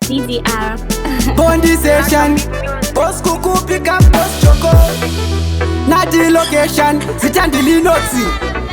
DDR. Bondi session, boss kuku pick up boss choco. Nati location, zitandili notsi.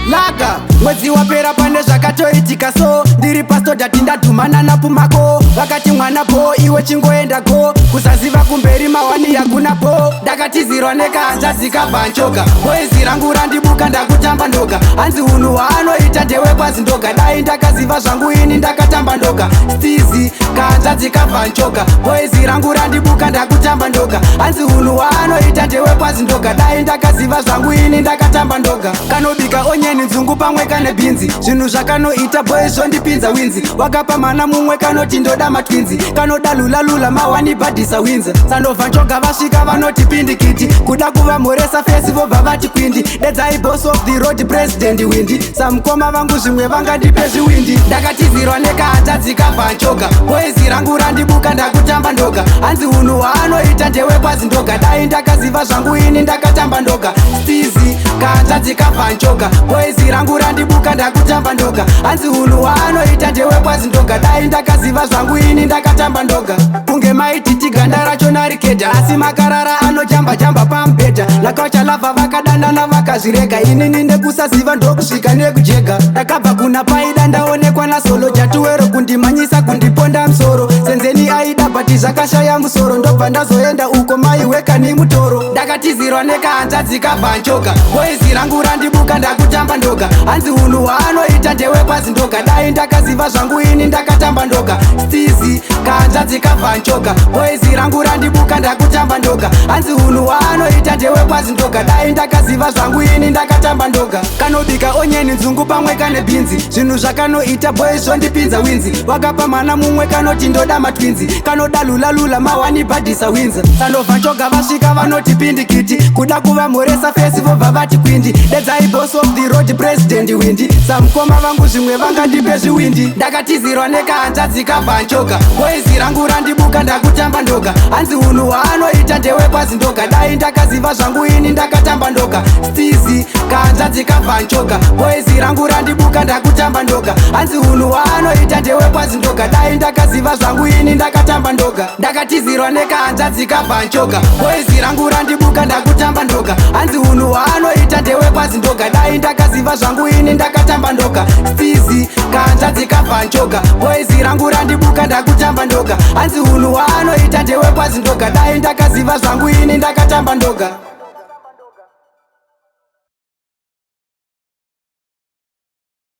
Laga, mwezi wapera pande zvakatoitika so ndiri pasto ndatumana napumako vakati mwana po iwe chingoenda go kusaziva kumberi mawani yakuna po ndakatizirwa nekahanzvadzi kabvanchoka boizi rangu randibuka ndakutamba ndoga hanzi unhu hwaanoita ndewekwazi ndoga dai ndakaziva zvangu ini ndakatamba ndoga stizi kahanzvadzi kabvanchoka boizi rangu randibuka ndakutamba ndoga hanzi unhu hwaanoita ndewekwazi ndoga dai ndakaziva zvangu ini ndakatamba ndoga kanobika onyeni nzungu pamwe kane bhinzi zvinhu zvakanoita boizvo ndipinza winzi wakapa mana mumwe kanoti ndoda matwinzi kanoda lulalula mawani bhadhisa winza sandobva nchoga vasvika vanoti pindikiti kuda kuva mhoresa fesi vobva vati kwindi dedzai boss of the road president windi samukoma vangu zvimwe vangandipe zviwindi ndakatizirwa nekahanzvadzi kabvanchoka boizi rangu randibuka ndakutamba ndoga hanzi unhu hwaanoita ndewekwazi ndoga dai ndakaziva zvangu ini ndakatamba ndoga stizi kahanzvadzi kabvanchoka boizi rangu randibuka ndakutamba ndoga hanzi unhu hwaanoita ndewekwazi ndoga dai ndakaziva zvangu ini ndakatamba ndoga kunge maititi ganda racho narikeda asi makarara anochamba-chamba pamubhedha lakachalavha vakadandana vakazvirega inini ndekusaziva ndokusvika nekujega ndakabva kuna paida ndaonekwa nasolo chatuwero kundimanyisa kundiponda musoro senzeni aida bhati zvakashaya musoro ndobva ndazoenda uko maiwekani mutoro ndakatizirwa nekahanzvadzi kabvanchoka boizi rangu randibuka ndakutamba ndoga hanzi unhu hwaanoita ndewekwazi ndoga dai ndakaziva zvangu ini ndakatamba ndoga stizi kahanzvadzi kabvanchoka boizi rangu randibuka ndakutamba ndoga hanzi unhu hwaanoita ndewekwazi ndoga dai ndakaziva zvangu ini ndakatamba ndoga kanobika onyeni nzungu pamwe kane bhinzi zvinhu zvakanoita boizvo ndipinza winzi wakapa mana mumwe kanoti ndoda matwinzi kanoda lulalula mawani bhadhisa winza sandobva nchoga vasvika vanoti pindikiti kuda kuva mhoresa fesi vobva vati kwindi dedzai boss of the road president windi samukoma vangu zvimwe vangandipe zviwindi ndakatizirwa nekahanzvadzi kabvanchoka boizi rangu randibuka ndakutamba ndoga hanzi unhu hwaanoita ndewekwazi ndoga dai ndakaziva zvangu ini ndakatamba ndoga stizi kahanzvadzi kabvanchoka boizi rangu randibuka ndakutamba ndoga hanzi unhu hwaanoita ndewekwazi ndoga dai ndakaziva zvangu ini ndakatamba ndoga ndakatizirwa nekahanzvadzi kabvanchoka boizi rangu randibuka ndakutamba ndoga hanzi unhu hwaanoita ndewekwazi ndoga dai ndakaziva zvangu ini ndakatamba ndoga stizi kahanzvadzi kabvanchoka boizi rangu randibuka ndakutamba ndoga hanzi unhu hwaanoita ndewekwazi ndoga dai ndakaziva zvangu ini ndakatamba ndoga